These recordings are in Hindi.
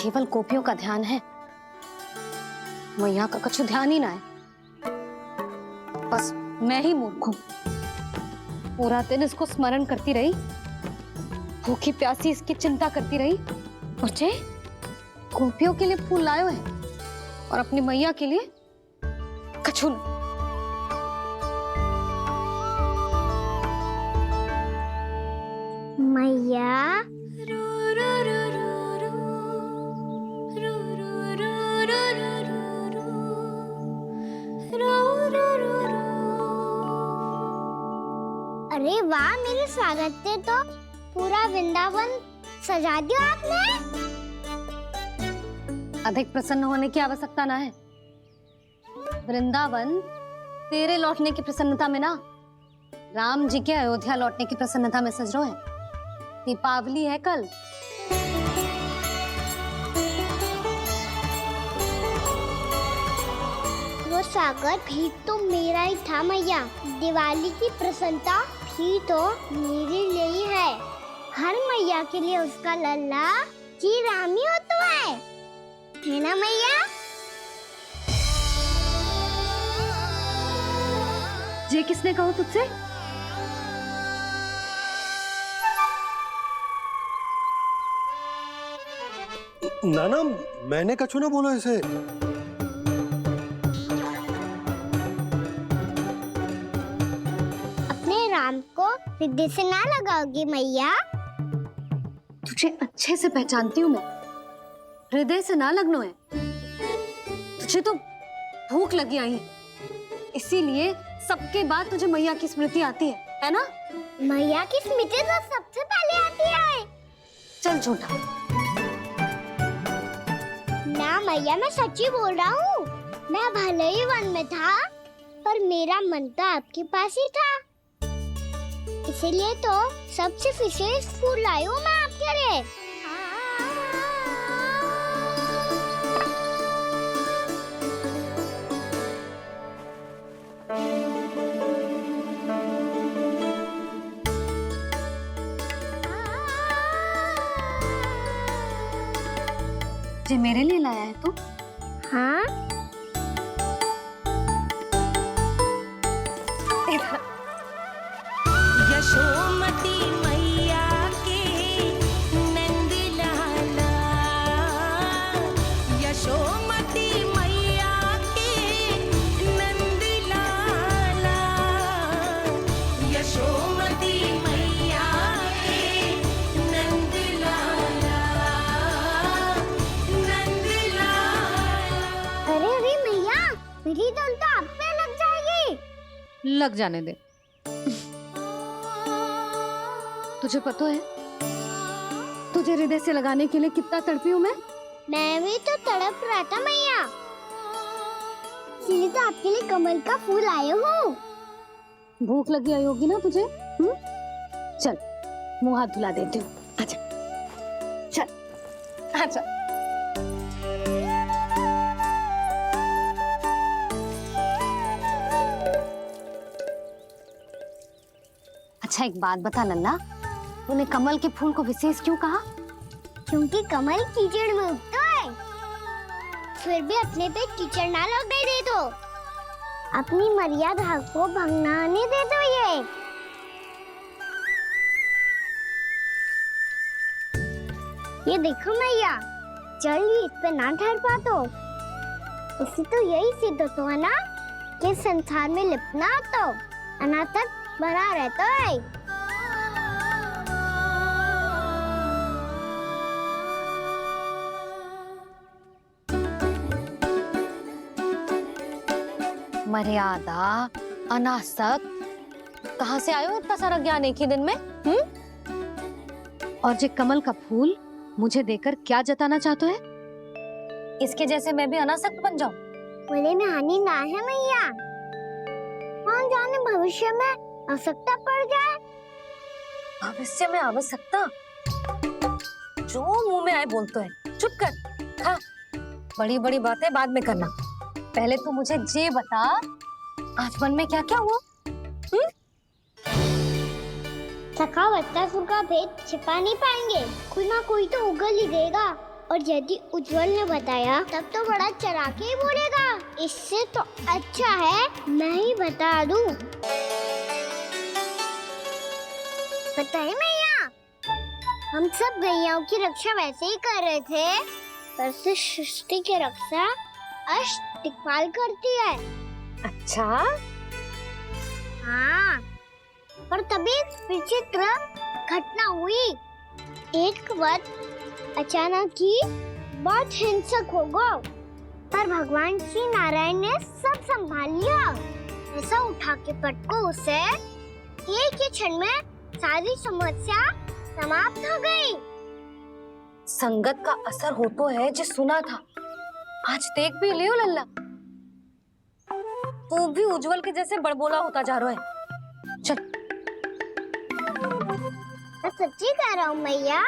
केवल गोपियों का ध्यान है, मैया का कुछ ध्यान ही ना है। बस मैं ही मूर्ख हूं, पूरा दिन इसको स्मरण करती रही, भूखी प्यासी इसकी चिंता करती रही, और जे गोपियों के लिए फूल लायो है और अपनी मैया के लिए कछु नहीं। मैया अरे वाह, मेरे स्वागत से तो पूरा वृंदावन सजा दिया आपने। अधिक प्रसन्न होने की आवश्यकता ना है। वृंदावन तेरे लौटने की प्रसन्नता में ना, राम जी के अयोध्या लौटने की प्रसन्नता में सज रहे हैं। दीपावली है कल। वो स्वागत भी तो मेरा ही था मैया। दिवाली की प्रसन्नता भी तो मेरे लिए ही है। हर मैया के लिए उसका लल्ला जी राम ही होता है ना मैया? ये किसने कहा तुझसे? नाना, मैंने कछु ना बोला इसे। अपने राम को हृदय से ना लगाओगी मैया? तुझे अच्छे से पहचानती हूँ मैं, हृदय से ना लगनो है। तुझे तो भूख लगी आई है, इसीलिए सबके बाद तुझे मैया की स्मृति आती है ना? मैया की स्मृति तो सबसे पहले आती है। चल झूठा। ना मैया, मैं सच्ची बोल रहा हूँ। मैं भले ही वन में था, पर मेरा मन तो आपके पास ही था। इसीलिए तो सबसे विशेष फूल लाई हूँ मैं आपके लिए। ये मेरे लिए लाया है तू? हाँ, यशोमती मैया के नंद लाला, यशोमती मैया के नंद लाला, यशोमती मैया के नंद लाला, नंद लाला। अरे अरे मैया, मेरी धुन तो आप पे लग जाएगी। लग जाने दे। तुझे पता है तुझे हृदय से लगाने के लिए कितना तड़पी हूँ मैं? मैं भी तो तड़प रहा था मैया, इसलिए तो आपके लिए कमल का फूल आए हूँ। भूख लगी आई होगी ना तुझे? चल मुंह हाथ धुला देती हूँ। आजा, चल आजा। अच्छा एक बात बता लल्ला, तूने कमल के फूल को विशेष क्यों कहा? क्योंकि कमल कीचड़ में उगता है, फिर भी अपने पे कीचड़ ना लगने दे दो। अपनी मर्यादा को भंग ना आने दे दो। ये देखो मैया, जल ही इस पे ना ठहर पा तो इसी तो यही सिद्ध होता है ना कि संसार में लिपना तो अनाथक बना रहता है। मर्यादा, अनासक्त, कहाँ से आयो इतना सारा ज्ञान एक ही दिन में? और ये कमल का फूल मुझे देकर क्या जताना चाहते है? इसके जैसे मैं भी अनासक्त बन जाऊं? बोले में हानि ना है मैया, कौन जाने भविष्य में आवश्यकता पड़ जाए। भविष्य में आवश्यकता? जो मुंह में आए बोलते हैं, चुप कर। हाँ, बड़ी बड़ी बातें बाद में करना, पहले तू मुझे ये बता आज मन में क्या क्या हुआ? सखा बत्तासुर का भेद छिपा नहीं पाएंगे, कोई ना कोई तो उगल ही देगा। और यदि उज्जवल ने बताया तब तो बड़ा चला के ही बोलेगा। इससे तो अच्छा है मैं ही बता दूं। पता है मैया, हम सब गैयाओं की रक्षा वैसे ही कर रहे थे, पर से सृष्टि की रक्षा दिक्पाल करती है। अच्छा, हाँ, पर तभी एक विचित्र घटना हुई। एक वक्त अचानक ही बहुत हिंसक हो गया, पर भगवान श्री नारायण ने सब संभाल लिया। ऐसा उठा के पटको उसे, एक ही क्षण में सारी समस्या समाप्त हो गई। संगत का असर हो तो है जो सुना था। आज देख भी लियो लल्ला, तू भी उज्जवल के जैसे बड़बोला होता जा रहा है। चल। मैं सच्ची कह रहा हूँ मैया।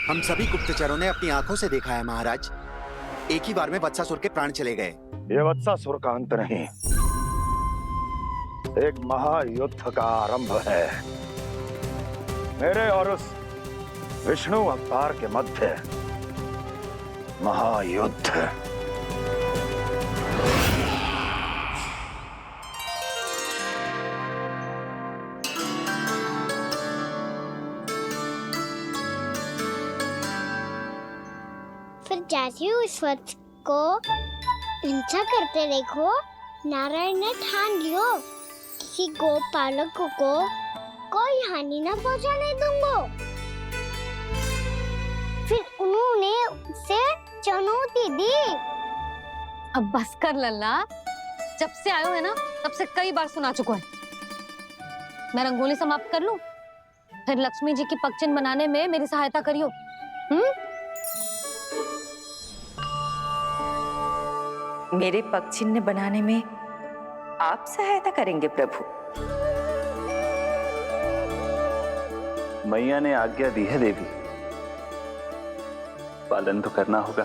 हम सभी गुप्तचरों ने अपनी आंखों से देखा है महाराज, एक ही बार में वत्सासुर के प्राण चले गए। ये वत्सासुर का अंत नहीं, एक महायुद्ध का आरंभ है। मेरे और उस विष्णु अवतार के मध्य महायुद्ध। फिर जैसे ही उस वत्स को हिंसा करते देखो, नारायण ने ठान लियो किसी गोपालक को कोई हानि न पहुंचाने दूंगा। फिर उन्होंने उसे चुनौती दी। अब बस कर लल्ला, जब से आयो है ना तब से कई बार सुना चुका है। मैं रंगोली समाप्त कर लूं, फिर लक्ष्मी जी की पगचिन बनाने में मेरी सहायता करियो। मेरे पगचिन्ह बनाने में आप सहायता करेंगे प्रभु? मैया ने आज्ञा दी है देवी, पालन तो करना होगा।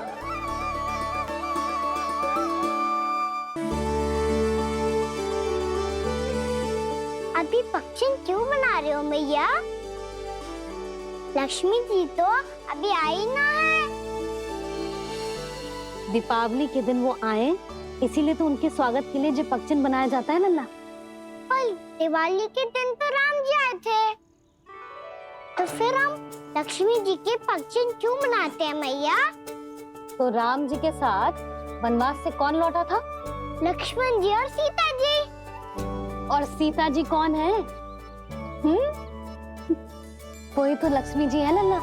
अभी पक्षी क्यों बना रहे हो मैया? लक्ष्मी जी तो अभी आई ना है। दीपावली के दिन वो आए, इसीलिए तो उनके स्वागत के लिए जो पगचिन बनाया जाता है लल्ला। पर दिवाली के दिन तो राम जी आए थे, तो फिर हम लक्ष्मी जी के पगचिन क्यों बनाते हैं मैया? तो राम जी के साथ वनवास से कौन लौटा था? लक्ष्मण जी और सीता जी। और सीता जी कौन है? कोई तो लक्ष्मी जी है लल्ला।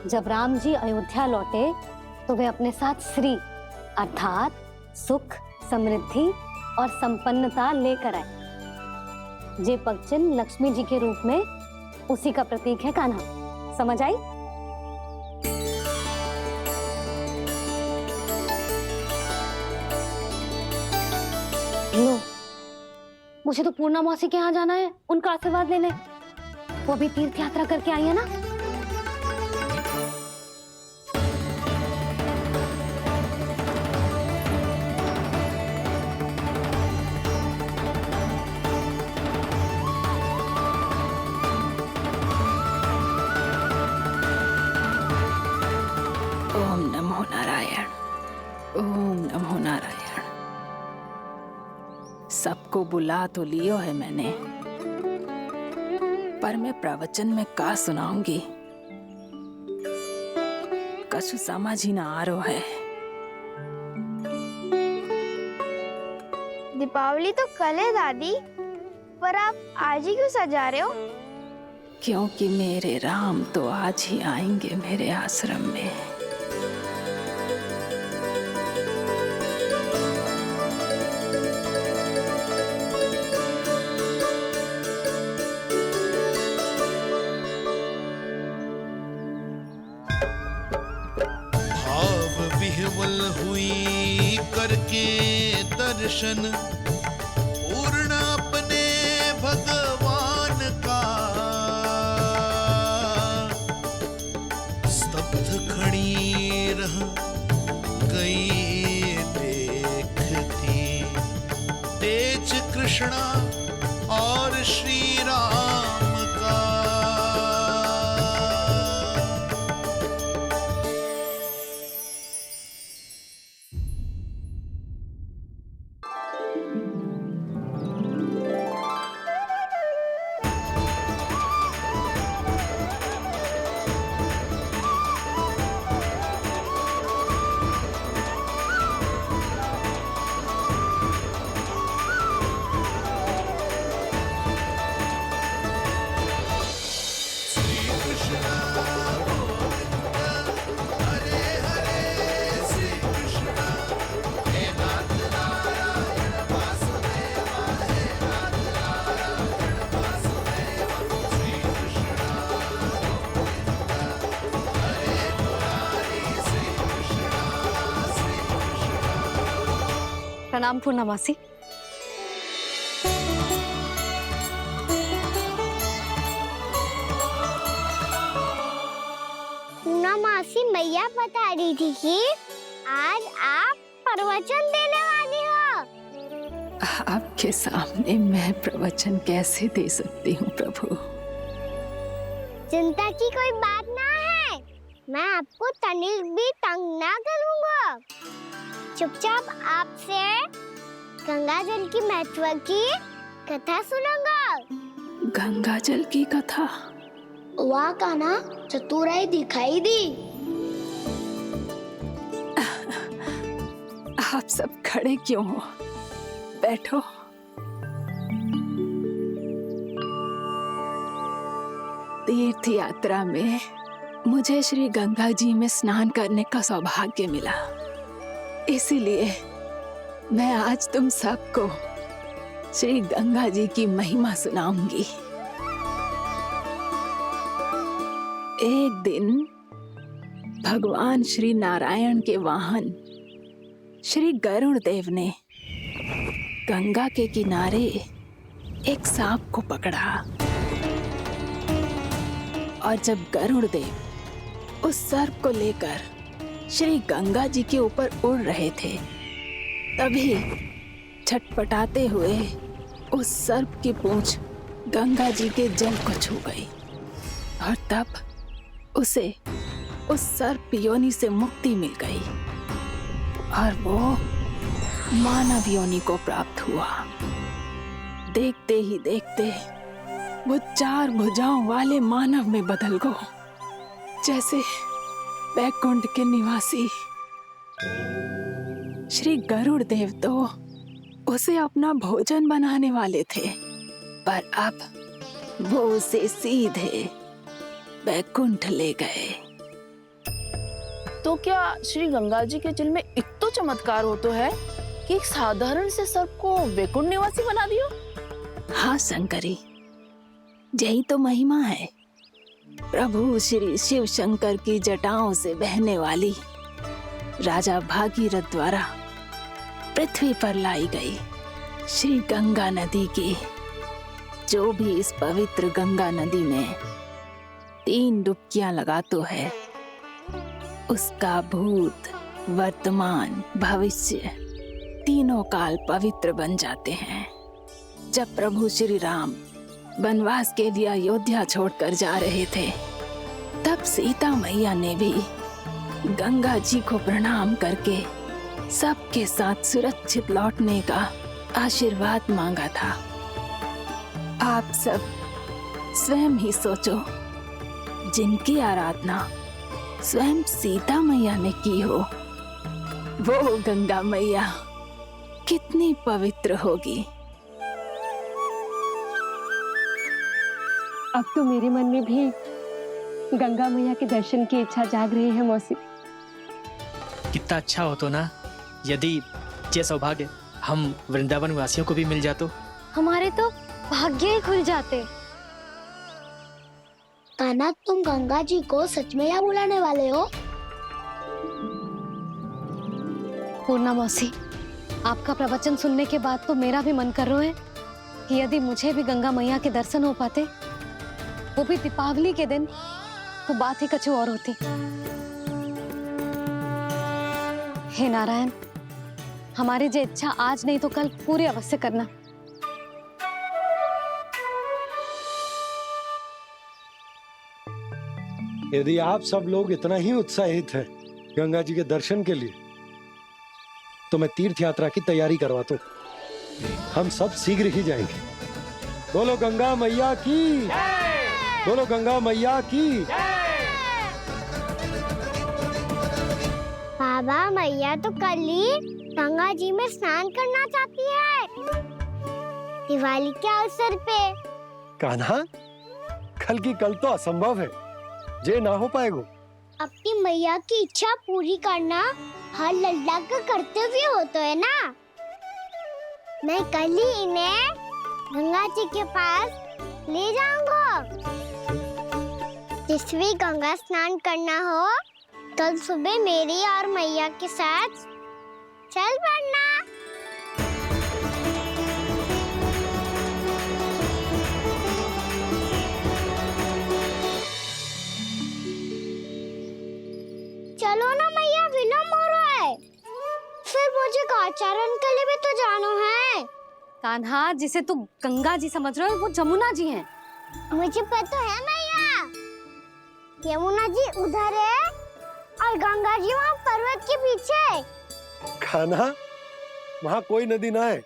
जब राम जी अयोध्या लौटे तो वे अपने साथ श्री अर्थात सुख, समृद्धि और संपन्नता लेकर आए। जे पगचिन लक्ष्मी जी के रूप में उसी का प्रतीक है कान्हा। समझ आई? लो, मुझे तो पूर्णा मौसी के यहाँ जाना है, उनका आशीर्वाद लेने। वो भी तीर्थ यात्रा करके आई है ना। ओम नमो नारायण, ओम नमो नारायण। सबको बुला तो लियो है मैंने, पर मैं प्रवचन में का सुनाऊंगी, कछु समझ ही ना आ रहा है। दीपावली तो कल है दादी, पर आप आज ही क्यों सजा रहे हो? क्योंकि मेरे राम तो आज ही आएंगे मेरे आश्रम में। भाव विह्वल हुई करके दर्शन, पूर्ण अपने भगवान का, स्तब्ध खड़ी रह कृष्णा और श्री राम का। प्रणाम पूर्णा मासी। पूना मासी मैया बता रही थी कि आज आप प्रवचन देने वाली हो। आपके सामने मैं प्रवचन कैसे दे सकती हूँ प्रभु? चिंता की कोई बात ना है, मैं आपको तनिक भी तंग ना करूँगा। चुपचाप आपसे गंगा जल की महत्व की कथा सुनूंगा। गंगा जल की कथा? वहाँ का ना चतुराई दिखाई दी। आप सब खड़े क्यों हो? बैठो। तीर्थ यात्रा में मुझे श्री गंगा जी में स्नान करने का सौभाग्य मिला, इसीलिए मैं आज तुम सबको श्री गंगा जी की महिमा सुनाऊंगी। एक दिन भगवान श्री नारायण के वाहन श्री गरुड़ देव ने गंगा के किनारे एक सांप को पकड़ा, और जब गरुड़ देव उस सर्प को लेकर श्री गंगा जी के ऊपर उड़ रहे थे, तभी छटपटाते हुए उस सर्प की पूंछ गंगा जी के जल को छू गई, और तब उसे उस सर्प योनि से मुक्ति मिल गई और वो मानव योनि को प्राप्त हुआ। देखते ही देखते वो 4 भुजाओं वाले मानव में बदल गो, जैसे वैकुंठ के निवासी। श्री गरुड़ देव तो उसे अपना भोजन बनाने वाले थे, पर अब वो उसे सीधे वैकुंठ ले गए। तो क्या श्री गंगा जी के जल में इतना चमत्कार हो तो है कि एक साधारण से सर्प को वैकुंठ निवासी बना दियो? हाँ शंकरी, यही तो महिमा है। प्रभु श्री शिव शंकर की जटाओं से बहने वाली राजा भागीरथ द्वारा पृथ्वी पर लाई गई श्री गंगा नदी की, जो भी इस पवित्र गंगा नदी में 3 डुबकियां लगातो है, उसका भूत, वर्तमान, भविष्य तीनों काल पवित्र बन जाते हैं। जब प्रभु श्री राम वनवास के लिए अयोध्या छोड़कर जा रहे थे, तब सीता मैया ने भी गंगा जी को प्रणाम करके सबके साथ सुरक्षित लौटने का आशीर्वाद मांगा था। आप सब स्वयं ही सोचो, जिनकी आराधना स्वयं सीता मैया ने की हो, वो गंगा मैया कितनी पवित्र होगी। अब तो मेरे मन में भी गंगा मैया के दर्शन की इच्छा जाग रही है मौसी। कितना अच्छा हो तो ना यदि ये सौभाग्य हम वृंदावन वासियों को भी मिल जातो। हमारे तो भाग्य ही खुल जाते। कान्हा, तुम गंगा जी को सच में यहाँ बुलाने वाले हो? पूर्णा मौसी, आपका प्रवचन सुनने के बाद तो मेरा भी मन कर रहा है कि यदि मुझे भी गंगा मैया के दर्शन हो पाते, वो भी दीपावली के दिन, तो बात ही कुछ और होती। हे नारायण, हमारी जो इच्छा आज नहीं तो कल पूरी अवश्य करना। यदि आप सब लोग इतना ही उत्साहित हैं गंगा जी के दर्शन के लिए, तो मैं तीर्थ यात्रा की तैयारी करवाता हूँ। हम सब शीघ्र ही जाएंगे। बोलो गंगा मैया की, बोलो गंगा मैया की। बाबा, मैया तो कल ही गंगा जी में स्नान करना चाहती है, दिवाली के अवसर पे। कान्हा, कल की कल तो असंभव है, जे ना हो पाएगा। अपनी मैया की इच्छा पूरी करना हर लल्ला का कर्तव्य होता है ना। मैं कल ही इन्हें गंगा जी के पास ले जाऊंगा। जिस भी गंगा स्नान करना हो, कल सुबह मेरी और मैया के साथ चल पड़ना। चलो ना मैया, विलम्ब हो रहा है। फिर मुझे आचरण के लिए भी तो जाना है। कान्हा, जिसे तू गंगा जी समझ रहे हो वो जमुना जी हैं। मुझे पता है मैया, यमुना जी उधर है और गंगा जी वहाँ पर्वत के पीछे। कान्हा, वहाँ कोई नदी ना है।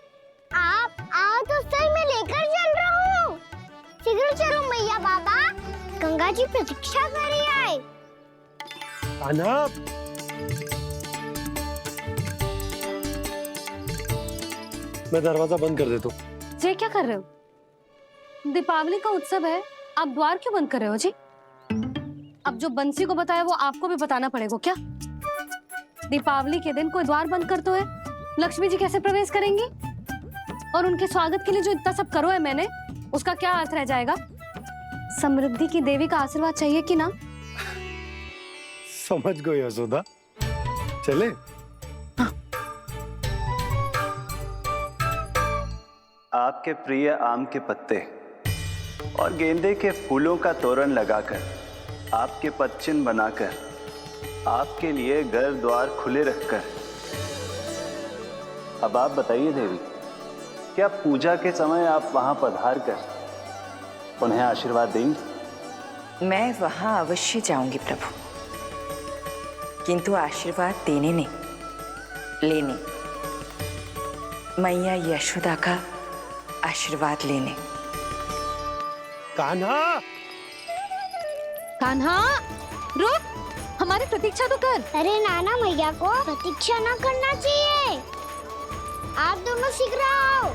आप आओ तो सही, मैं लेकर चल रहा हूँ। शीघ्र चलो मैया बाबा, गंगा जी प्रतीक्षा कर रही है। कान्हा, मैं दरवाजा बंद कर देता हूँ। जी क्या कर रहे हो? दीपावली का उत्सव है, आप द्वार क्यों बंद कर रहे हो जी? अब जो बंसी को बताया वो आपको भी बताना पड़ेगा क्या? दीपावली के दिन कोई द्वार बंद कर तो है, लक्ष्मी जी कैसे प्रवेश करेंगी? और उनके स्वागत के लिए जो इतना सब करो है मैंने, उसका क्या अर्थ रह जाएगा? समृद्धि की देवी का आशीर्वाद चाहिए कि ना? समझ गई यशोदा, चले। आपके प्रिय आम के पत्ते और गेंदे के फूलों का तोरण लगाकर, आपके पदचिन्ह बनाकर, आपके लिए घर द्वार खुले रखकर, अब आप बताइए देवी, क्या पूजा के समय आप वहां पधार कर उन्हें आशीर्वाद देंगी? मैं वहां अवश्य जाऊंगी प्रभु, किंतु आशीर्वाद देने नहीं, लेने, मैया यशोदा का आशीर्वाद लेने। कान्हा, कान्हा, रुक, हमारी प्रतीक्षा तो कर। अरे नाना, मैया को प्रतीक्षा ना करना चाहिए। आप दोनों शीघ्र आओ।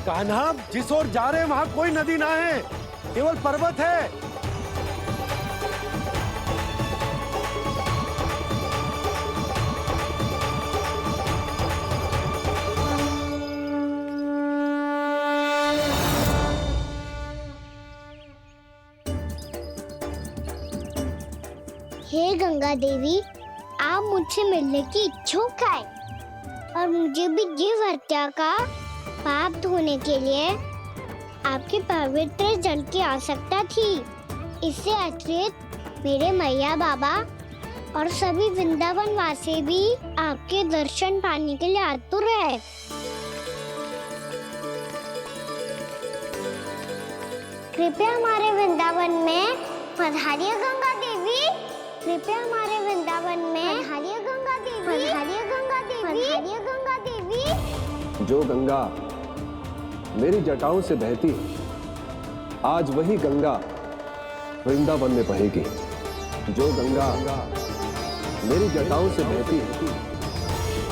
कान्हा, जिस ओर जा रहे हैं वहाँ कोई नदी ना है, केवल पर्वत है। हे गंगा देवी, आप मुझसे मिलने की इच्छुक है और मुझे भी जीव हत्या का पाप धोने के लिए आपके पवित्र जल की आवश्यकता थी। इससे अतिरिक्त मेरे मैया बाबा और सभी वृंदावन वासी भी आपके दर्शन पाने के लिए आतुर है। कृपया हमारे वृंदावन में पधारिए गंगा देवी। कृपया हमारे वृंदावन में पधारिए गंगा देवी। पधारिए गंगा देवी। पधारिए गंगा देवी। जो गंगा मेरी जटाओं से बहती है, आज वही गंगा वृंदावन में बहेगी। जो गंगा मेरी जटाओं से बहती है,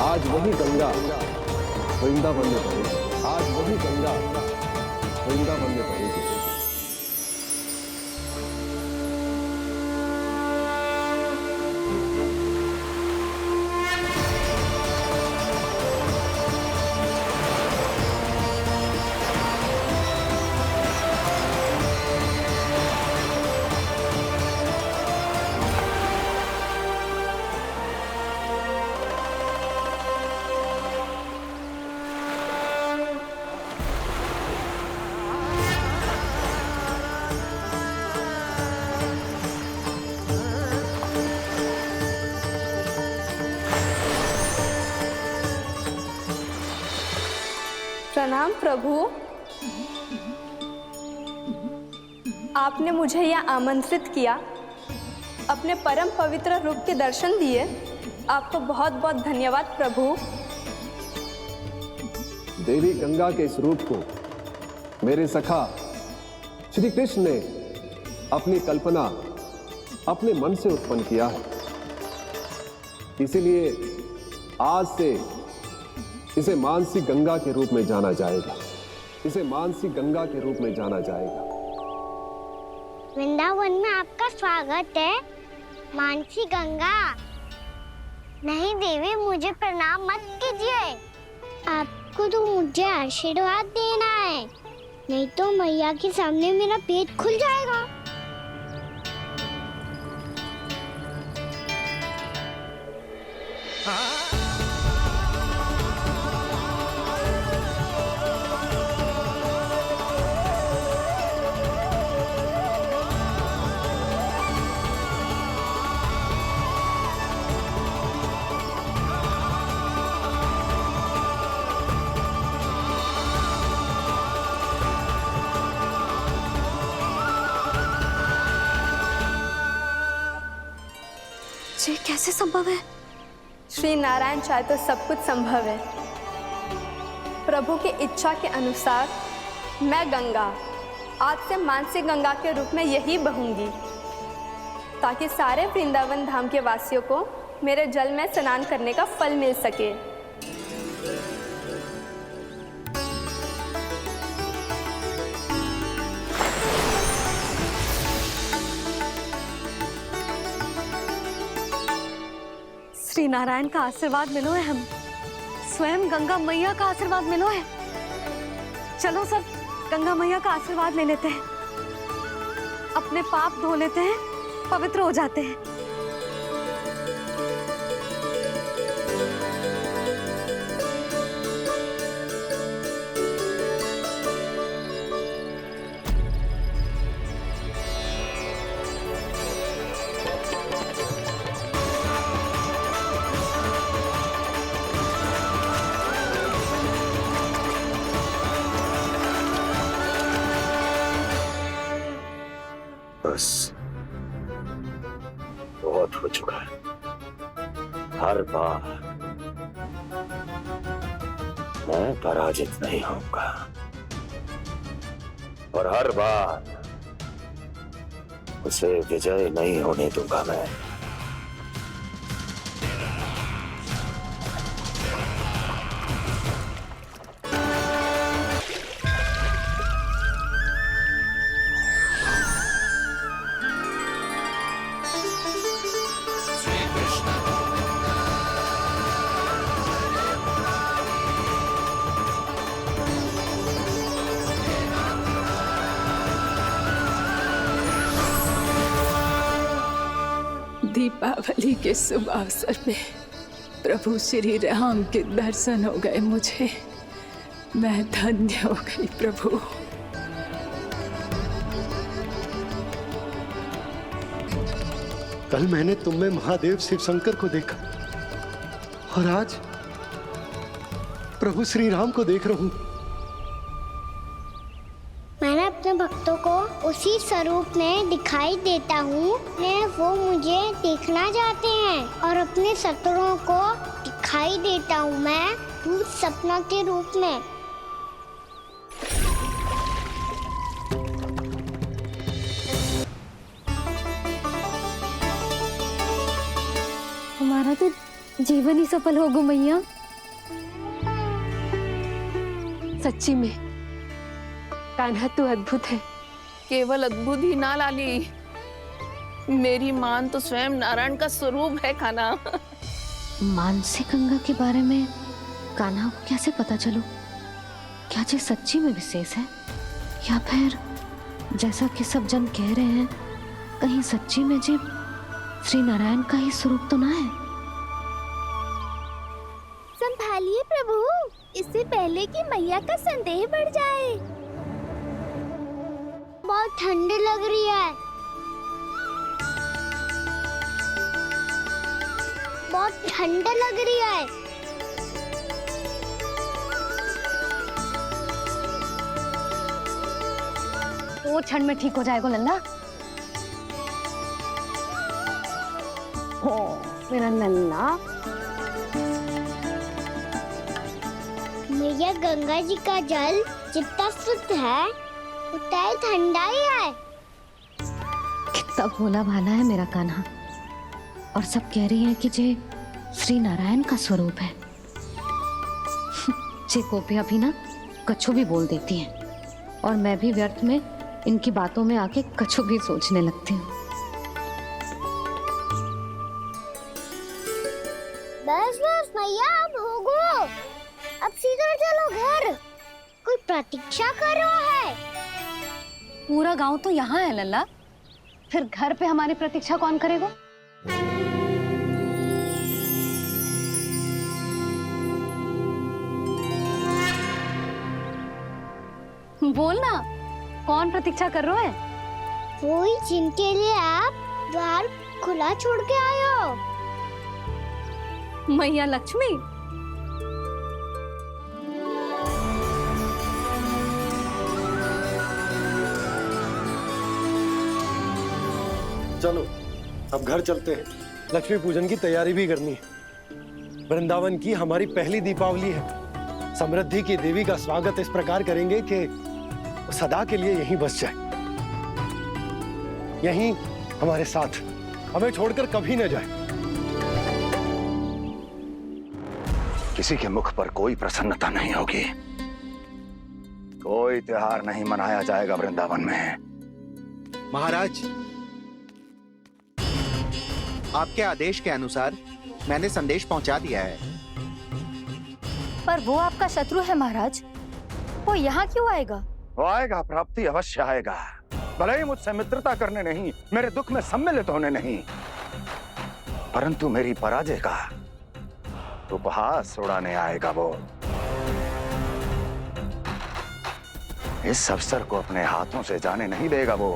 आज वही गंगा वृंदावन में बहेगी। आज वही गंगा वृंदावन में बहेगी। प्रणाम प्रभु। आपने मुझे यहाँ आमंत्रित किया, अपने परम पवित्र रूप के दर्शन दिए। आपको बहुत बहुत धन्यवाद प्रभु। देवी गंगा के इस रूप को मेरे सखा श्री कृष्ण ने अपनी कल्पना अपने मन से उत्पन्न किया है, इसीलिए आज से इसे मानसी गंगा के रूप में जाना जाएगा। इसे मानसी गंगा के रूप में जाना जाएगा। वृंदावन में आपका स्वागत है मानसी गंगा। नहीं देवी, मुझे प्रणाम मत कीजिए। आपको तो मुझे आशीर्वाद देना है, नहीं तो मैया के सामने मेरा पेट खुल जाएगा। ये कैसे संभव है? श्री नारायण चाहे तो सब कुछ संभव है। प्रभु की इच्छा के अनुसार मैं गंगा आज से मानसी गंगा के रूप में यही बहूंगी, ताकि सारे वृंदावन धाम के वासियों को मेरे जल में स्नान करने का फल मिल सके। श्री नारायण का आशीर्वाद मिलो है, हम स्वयं गंगा मैया का आशीर्वाद मिलो है। चलो सब गंगा मैया का आशीर्वाद ले लेते हैं, अपने पाप धो लेते हैं, पवित्र हो जाते हैं। बस बहुत हो चुका है। हर बार मैं पराजित नहीं होऊंगा और हर बार उसे विजय नहीं होने दूंगा मैं। दीपावली के शुभ अवसर में प्रभु श्री राम के दर्शन हो गए मुझे। मैं धन्य हो गई प्रभु। कल मैंने तुम में महादेव शिव शंकर को देखा और आज प्रभु श्री राम को देख रहा हूं। मैंने अपने भक्तों को उसी स्वरूप में दिखाई देता हूँ, वो मुझे देखना चाहते हैं और अपने शत्रुओं को दिखाई देता हूँ मैं भूत सपना के रूप में। हमारा तो जीवन ही सफल हो गो मैया। सच्ची में कान्हा तू अद्भुत है। केवल अद्भुत ही ना लाली, मेरी मान तो स्वयं नारायण का स्वरूप है कान्हा। मानसी गंगा के बारे में कान्हा को कैसे पता चलो? क्या ये सच्ची में विशेष है या फिर जैसा कि सब जन कह रहे हैं, कहीं सच्ची में जी श्री नारायण का ही स्वरूप तो ना है? संभालिए प्रभु, इससे पहले कि मैया का संदेह बढ़ जाए। बहुत ठंड लग रही है, बहुत ठंड लग रही है। वो क्षण में ठीक हो जाएगा लल्ला। हो मेरा लल्ला। मैया गंगा जी का जल जितना शुद्ध है उतना ही ठंडा ही है। कितना भोला भाला है मेरा कान्हा। और सब कह रही हैं कि ये श्री नारायण का स्वरूप है। ये गोपियां भी ना कछु भी बोल देती हैं और मैं भी व्यर्थ में इनकी बातों में आके कछु भी सोचने लगती हूँ। बस बस मैया अब होगो। अब सीधा चलो घर। कोई प्रतीक्षा कर रहा है। पूरा गांव तो यहाँ है लल्ला, फिर घर पे हमारी प्रतीक्षा कौन करेगा? बोल ना, कौन प्रतीक्षा कर रहा है? कोई जिनके लिए आप द्वार खुला छोड़ के आए हो। मैया लक्ष्मी। चलो अब घर चलते हैं। लक्ष्मी पूजन की तैयारी भी करनी है। वृंदावन की हमारी पहली दीपावली है। समृद्धि की देवी का स्वागत इस प्रकार करेंगे कि वो सदा के लिए यहीं बस जाए, यहीं हमारे साथ, हमें छोड़कर कभी न जाए। किसी के मुख पर कोई प्रसन्नता नहीं होगी। कोई त्योहार नहीं मनाया जाएगा वृंदावन में। महाराज, आपके आदेश के अनुसार मैंने संदेश पहुंचा दिया है। पर वो आपका शत्रु है महाराज, वो यहाँ क्यों आएगा? वो आएगा, प्राप्ति अवश्य आएगा। भले ही मुझसे मित्रता करने नहीं, मेरे दुख में सम्मिलित होने नहीं, परंतु मेरी पराजय का उपहास उड़ाने आएगा वो। इस अवसर को अपने हाथों से जाने नहीं देगा वो।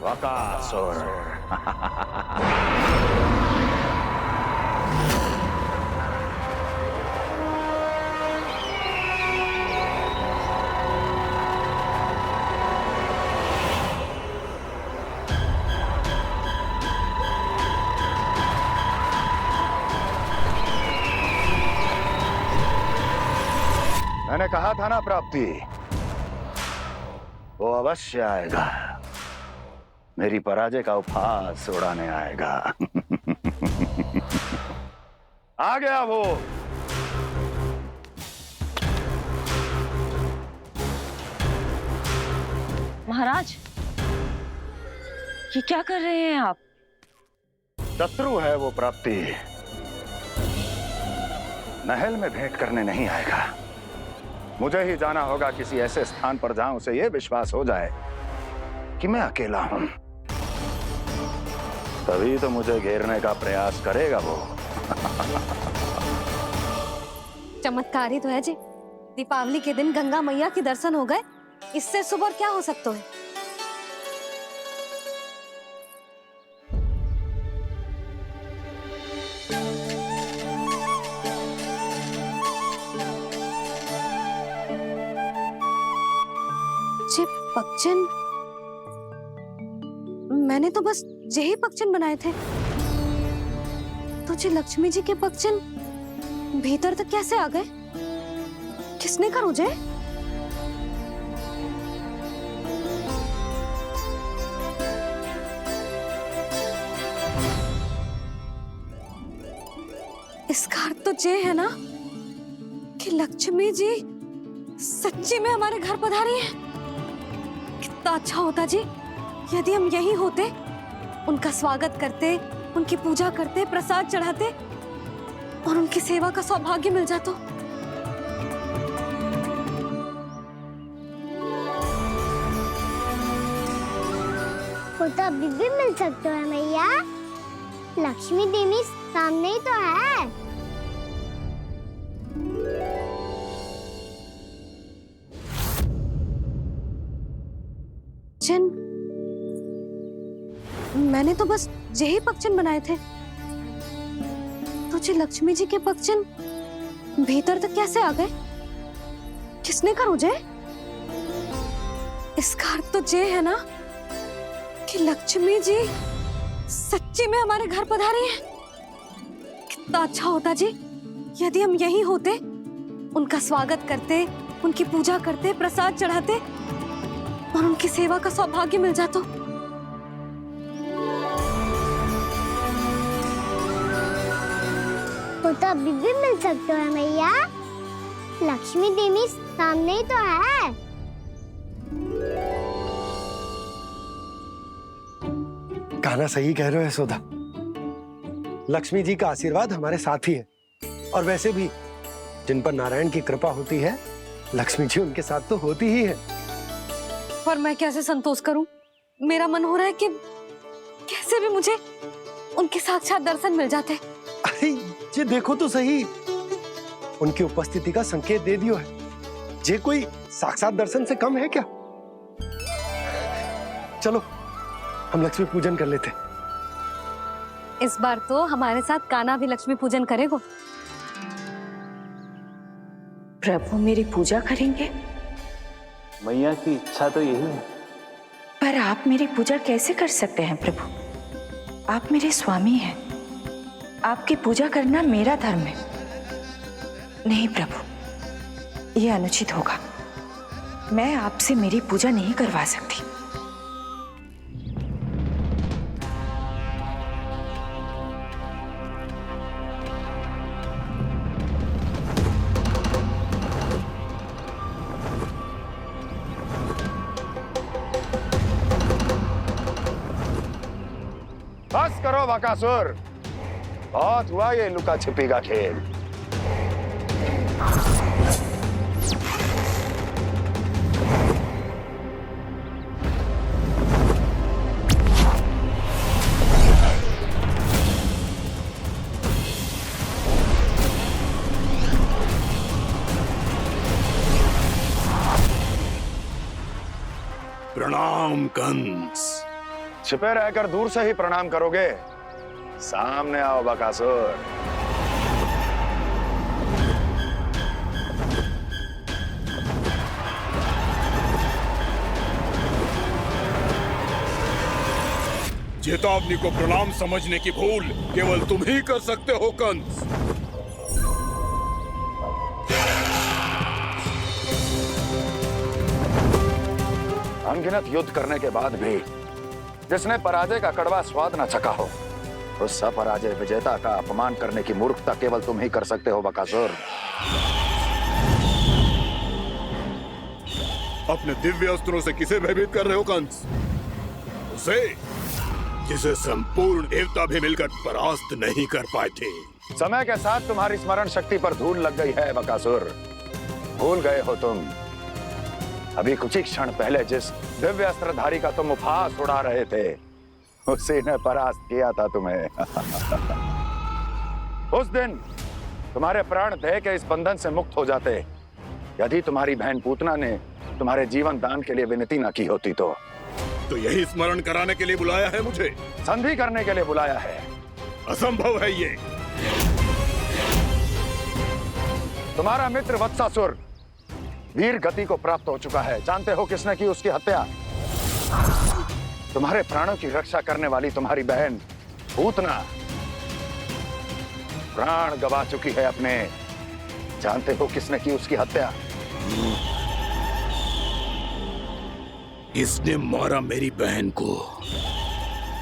वकासुर। मैंने कहा था ना प्राप्ति, वो अवश्य आएगा। मेरी पराजय का उपहास उड़ाने आएगा। आ गया वो। महाराज, ये क्या कर रहे हैं आप? शत्रु है वो प्राप्ति। महल में भेंट करने नहीं आएगा। मुझे ही जाना होगा किसी ऐसे स्थान पर जहां उसे यह विश्वास हो जाए कि मैं अकेला हूं। तभी तो मुझे घेरने का प्रयास करेगा वो। चमत्कार ही तो है जी। दीपावली के दिन गंगा मैया के दर्शन हो गए, इससे सुपर क्या हो सकता है? जे पक्षन, मैंने तो बस यही पक्षन बनाए थे, तो जे लक्ष्मी जी के पक्षन भीतर तक कैसे आ गए? किसने कर मुझे? इसका अर्थ तो ये है ना कि लक्ष्मी जी सच्ची में हमारे घर पधारी है। कितना अच्छा होता जी यदि हम यही होते, उनका स्वागत करते, उनकी पूजा करते, प्रसाद चढ़ाते और उनकी सेवा का सौभाग्य मिल जाता। वो तो अभी भी मिल सकते हैं मैया। लक्ष्मी देवी सामने ही तो है। मैंने तो बस यही पक्षन बनाए थे, तो जे लक्ष्मी जी के पक्षन भीतर तक कैसे आ गए? किसने कर मुझे? इसका अर्थ तो ये है ना कि लक्ष्मी जी सच्ची में हमारे घर पधारी हैं। कितना अच्छा होता जी यदि हम यहीं होते, उनका स्वागत करते, उनकी पूजा करते, प्रसाद चढ़ाते और उनकी सेवा का सौभाग्य मिल जाता। वो तो अभी भी मिल सकते हैं मैया। लक्ष्मी देवी सामने ही तो है। कान्हा सही कह रहे हो यशोदा। लक्ष्मी जी का आशीर्वाद हमारे साथ ही है, और वैसे भी जिन पर नारायण की कृपा होती है, लक्ष्मी जी उनके साथ तो होती ही है। पर मैं कैसे संतोष करूं? मेरा मन हो रहा है कि कैसे भी मुझे उनके साक्षात दर्शन मिल जाते। अरे ये देखो तो सही, उनकी उपस्थिति का संकेत दे दियो है। ये कोई साक्षात दर्शन से कम है क्या? चलो हम लक्ष्मी पूजन कर लेते। इस बार तो हमारे साथ कान्हा भी लक्ष्मी पूजन करेगा। प्रभु मेरी पूजा करेंगे? मैया की इच्छा तो यही है। पर आप मेरी पूजा कैसे कर सकते हैं प्रभु? आप मेरे स्वामी हैं। आपकी पूजा करना मेरा धर्म है। नहीं प्रभु, यह अनुचित होगा। मैं आपसे मेरी पूजा नहीं करवा सकती। बस करो बकासुर, बहुत हुआ ये लुका छिपी का खेल। प्रणाम कंस। छिपे रहकर दूर से ही प्रणाम करोगे? सामने आओ बकासुर। चेतावनी को प्रणाम समझने की भूल केवल तुम ही कर सकते हो कंस। अनगिनत युद्ध करने के बाद भी जिसने पराजय का कड़वा स्वाद न चखा हो, उस अपराजय विजेता का अपमान करने की मूर्खता केवल तुम ही कर सकते हो बकासुर। अपने दिव्य अस्त्रों से किसे भयभीत कर रहे हो कंस? उसे जिसे संपूर्ण देवता भी मिलकर परास्त नहीं कर पाए थे। समय के साथ तुम्हारी स्मरण शक्ति पर धूल लग गई है बकासुर। भूल गए हो तुम अभी कुछ ही क्षण पहले जिस दिव्य अस्त्रधारी का तुम उपहास उड़ा रहे थे, उसी ने परास्त किया था तुम्हें। उस दिन तुम्हारे प्राण देह के इस बंधन से मुक्त हो जाते यदि तुम्हारी बहन पूतना ने तुम्हारे जीवन दान के लिए विनती न की होती तो यही स्मरण कराने के लिए बुलाया है मुझे? संधि करने के लिए बुलाया है। असंभव है ये। तुम्हारा मित्र वत्सासुर वीर गति को प्राप्त हो चुका है। जानते हो किसने की उसकी हत्या? तुम्हारे प्राणों की रक्षा करने वाली तुम्हारी बहन पूतना प्राण गवा चुकी है अपने। जानते हो किसने की उसकी हत्या? किसने मारा मेरी बहन को?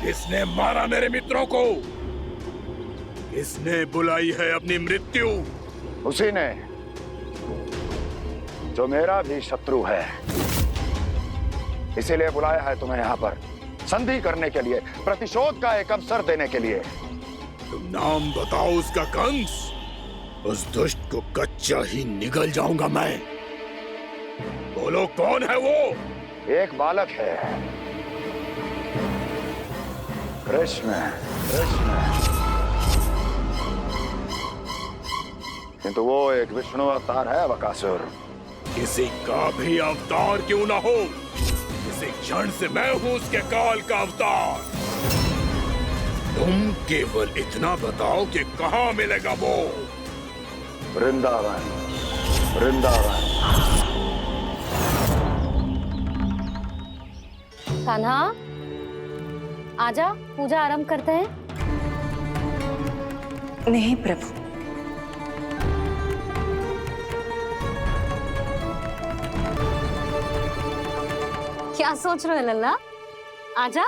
किसने मारा मेरे मित्रों को? किसने बुलाई है अपनी मृत्यु? उसी ने जो मेरा भी शत्रु है। इसीलिए बुलाया है तुम्हें यहाँ पर संधि करने के लिए, प्रतिशोध का एक अवसर देने के लिए। तुम नाम बताओ उसका कंस। उस दुष्ट को कच्चा ही निगल जाऊंगा मैं। बोलो कौन है वो? एक बालक है, कृष्ण। किंतु वो एक विष्णु अवतार है बकासुर। किसी का भी अवतार क्यों ना हो, किसी क्षण से मैं हूं उसके काल का अवतार। तुम केवल इतना बताओ कि कहां मिलेगा वो? वृंदावन। वृंदावन। कान्हा, आजा, पूजा आरंभ करते हैं। नहीं प्रभु, क्या सोच रहे हो लल्ला? आजा।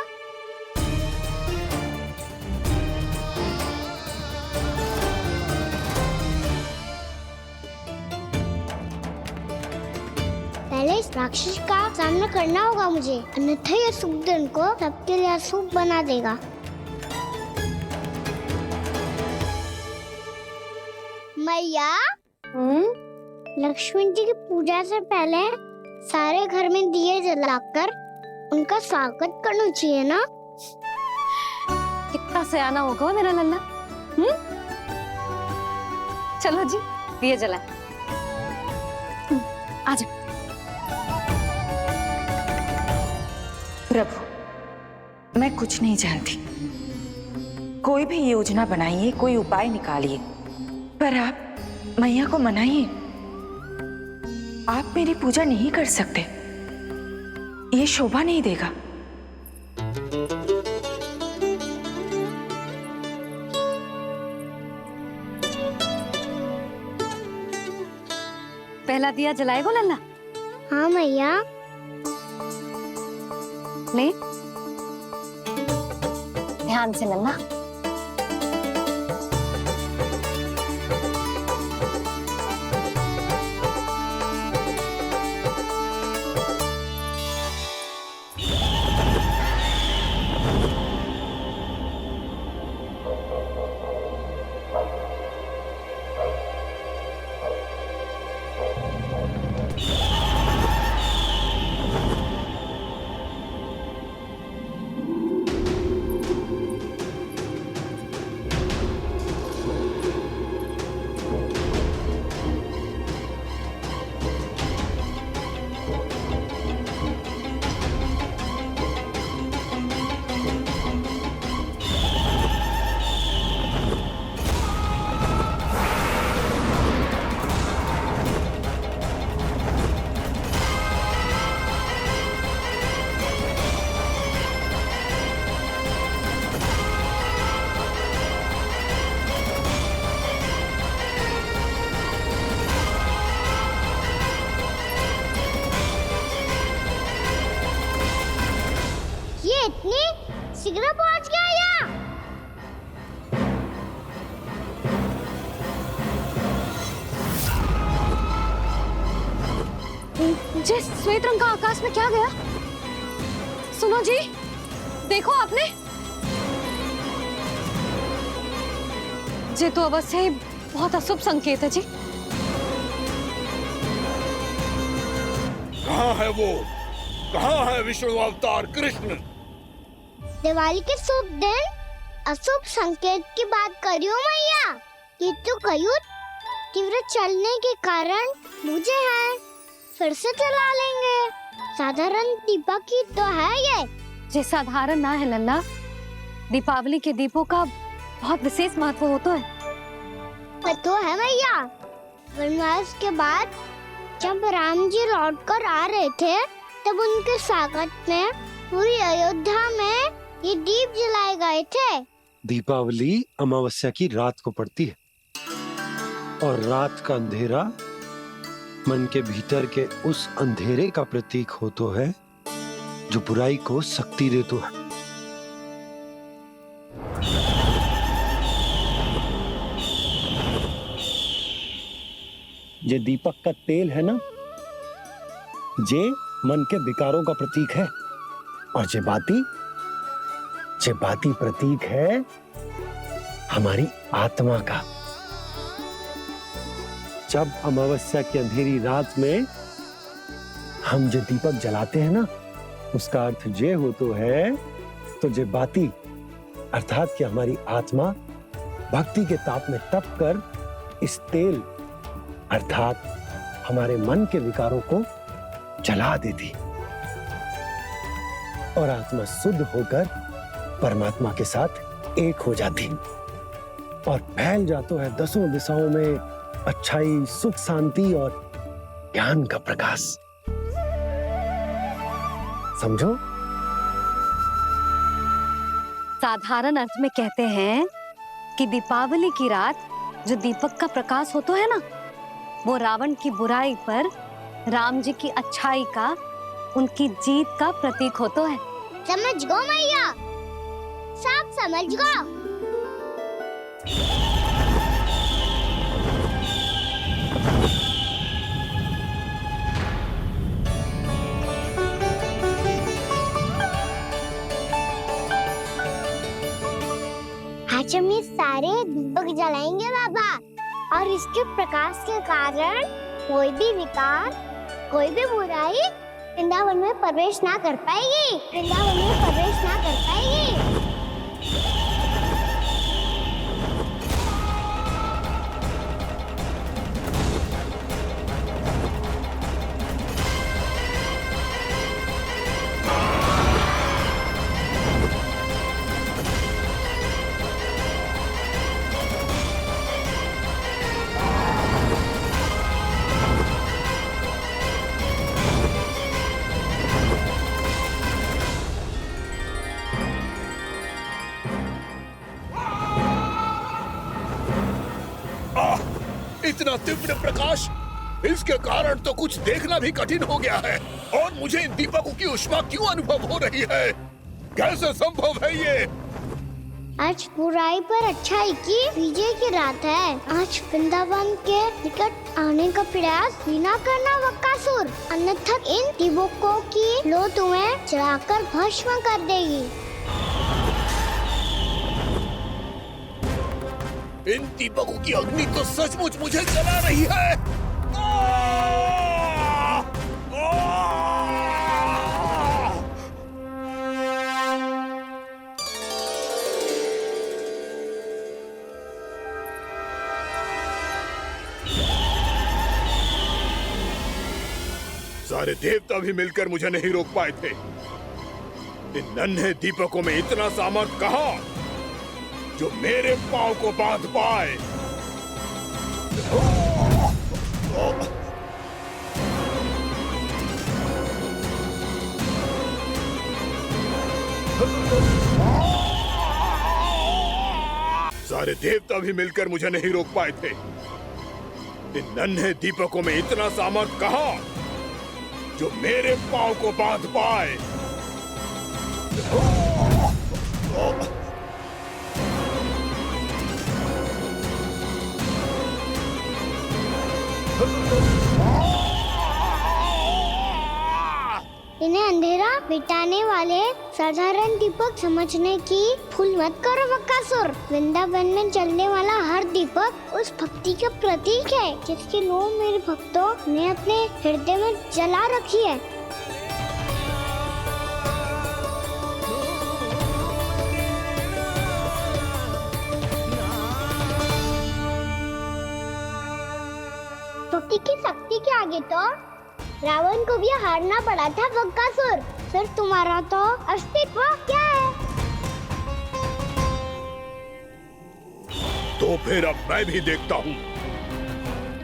पहले इस राक्षस का सामना करना होगा मुझे, अन्यथा ये सुखदन को सबके लिए अशुभ बना देगा। मैया, लक्ष्मी जी की पूजा से पहले सारे घर में दिए जलाकर उनका स्वागत करना चाहिए ना? कितना सयाना होगा मेरा लल्ला। चलो जी, दिए जलाए। आजा। प्रभु, मैं कुछ नहीं जानती। कोई भी योजना बनाइए, कोई उपाय निकालिए, पर आप मैया को मनाइए। आप मेरी पूजा नहीं कर सकते, ये शोभा नहीं देगा। पहला दिया जलाएगो लल्ला? हाँ मैया। ले, ध्यान से लल्ला। इतनी शीघ्र पहुंच गया यहाँ? जिस श्वेत रंग का आकाश में क्या गया? सुनो जी, देखो आपने, ये तो अवश्य ही बहुत अशुभ संकेत है जी। कहाँ है वो? कहाँ है विष्णु अवतार कृष्ण? दिवाली के शुभ दिन अशुभ संकेत की बात करियो मैया। ये तो कयूत तीव्र चलने के कारण मुझे है, फिर से चला लेंगे। साधारण दीपक ही तो है ये साधारण ना है लल्ला, दीपावली के दीपों का बहुत विशेष महत्व होता है। तो है मैया, वनवास के बाद जब राम जी लौट कर आ रहे थे तब उनके स्वागत में पूरी अयोध्या में ये दीप जलाए गए थे। दीपावली अमावस्या की रात को पड़ती है और रात का अंधेरा मन के भीतर के उस अंधेरे का प्रतीक होता है जो बुराई को शक्ति देता है। ये दीपक का तेल है ना, जे मन के विकारों का प्रतीक है, और जे बाती प्रतीक है हमारी आत्मा का। जब अमावस्या की अंधेरी रात में हम जो दीपक जलाते हैं ना, उसका अर्थ ये हो तो है, तो जे बाती अर्थात कि हमारी आत्मा भक्ति के ताप में तप कर इस तेल अर्थात हमारे मन के विकारों को जला देती और आत्मा शुद्ध होकर परमात्मा के साथ एक हो जाती और फैल जाता है दसों दिशाओं में अच्छाई, सुख, शांति और ज्ञान का प्रकाश। समझो? साधारण अर्थ में कहते हैं कि दीपावली की रात जो दीपक का प्रकाश होता है ना, वो रावण की बुराई पर राम जी की अच्छाई का, उनकी जीत का प्रतीक होता है। समझ गो मैया, सब समझ गो। आज हम ये सारे दीपक जलाएंगे बाबा, और इसके प्रकाश के कारण कोई भी विकार, कोई भी बुराई वृंदावन में प्रवेश ना कर पाएगी, वृंदावन में प्रवेश ना कर पाएगी। इतना तीव्र प्रकाश, इसके कारण तो कुछ देखना भी कठिन हो गया है। और मुझे इन दीपकों की उष्मा क्यों अनुभव हो रही है? कैसे संभव है ये? आज बुराई पर अच्छाई की विजय की रात है। आज वृंदावन के निकट आने का प्रयास भी ना करना बकासुर, अन्यथा इन दीपकों की लो तुम्हें जलाकर भस्म कर देगी। इन दीपकों की अग्नि तो सचमुच मुझे जला रही है। सारे देवता भी मिलकर मुझे नहीं रोक पाए थे। इन नन्हे दीपकों में इतना सामर्थ्य कहां जो मेरे पांव को बांध पाए। सारे देवता भी मिलकर मुझे नहीं रोक पाए थे। इन नन्हे दीपकों में इतना सामर्थ्य कहां जो मेरे पांव को बांध पाए। इन्हें अंधेरा मिटाने वाले साधारण दीपक समझने की भूल मत करो बकासुर। वृंदावन में जलने वाला हर दीपक उस भक्ति का प्रतीक है जिसकी लो मेरे भक्तों ने अपने हृदय में जला रखी है। भक्ति की शक्ति के आगे तो रावण को भी हारना पड़ा था बकासुर। फिर तुम्हारा तो अस्तित्व क्या है? तो फिर अब मैं भी देखता हूँ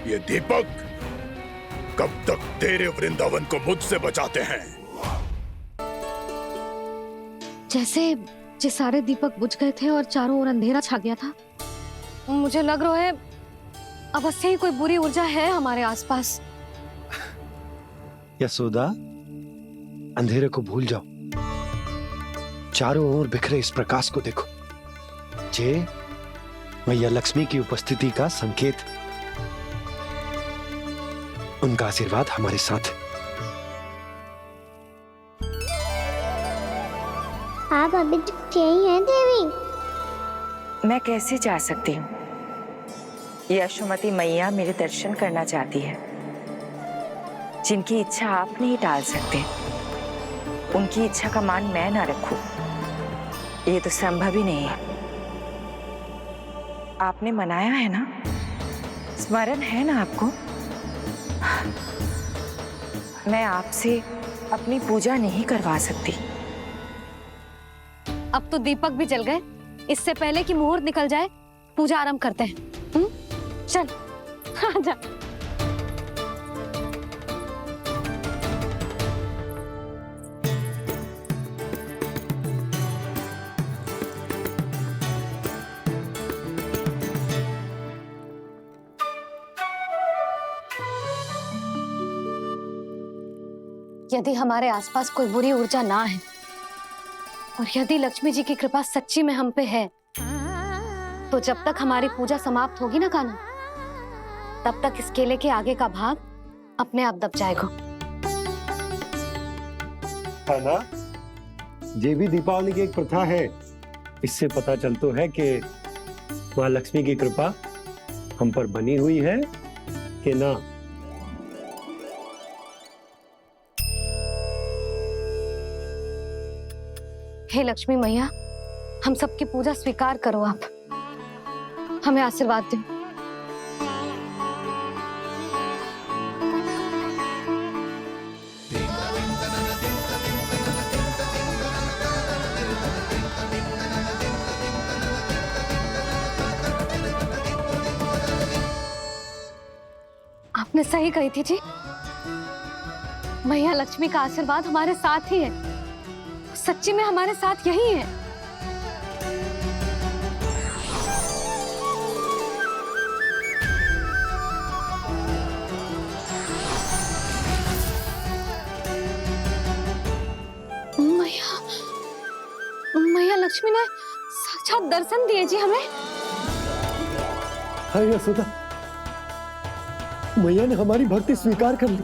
ये दीपक कब तक तेरे वृंदावन को मुझसे बचाते हैं। जैसे ये सारे दीपक बुझ गए थे और चारों ओर अंधेरा छा गया था, मुझे लग रहा है अवश्य ही कोई बुरी ऊर्जा है हमारे आसपास। यशोदा, अंधेरे को भूल जाओ, चारों ओर बिखरे इस प्रकाश को देखो। जे मैया लक्ष्मी की उपस्थिति का संकेत, उनका आशीर्वाद हमारे साथ है। आप अभी तक यही हैं देवी? मैं कैसे जा सकती हूँ? यशोमती मैया मेरे दर्शन करना चाहती है। जिनकी इच्छा आप नहीं टाल सकते, उनकी इच्छा का मान मैं ना रखूं, ये तो संभव ही नहीं है। आपने मनाया है ना, स्मरण है ना आपको? मैं आपसे अपनी पूजा नहीं करवा सकती। अब तो दीपक भी जल गए, इससे पहले कि मुहूर्त निकल जाए पूजा आरंभ करते हैं। चल आजा। यदि हमारे आसपास कोई बुरी ऊर्जा ना है और यदि लक्ष्मी जी की कृपा सच्ची में हम पे है, तो जब तक हमारी पूजा समाप्त होगी ना कान्हा, तब तक इस केले के आगे का भाग अपने आप दब जाएगा। है ना? ये भी दीपावली की एक प्रथा है। इससे पता चलता है कि माँ लक्ष्मी की कृपा हम पर बनी हुई है कि ना। हे लक्ष्मी मैया, हम सबकी पूजा स्वीकार करो, आप हमें आशीर्वाद दो। आपने सही कही थी जी, मैया लक्ष्मी का आशीर्वाद हमारे साथ ही है, सच्ची में हमारे साथ यही है। मैया लक्ष्मी ने साक्षात दर्शन दिए जी हमें। हाय यशोदा, मैया ने हमारी भक्ति स्वीकार कर ली।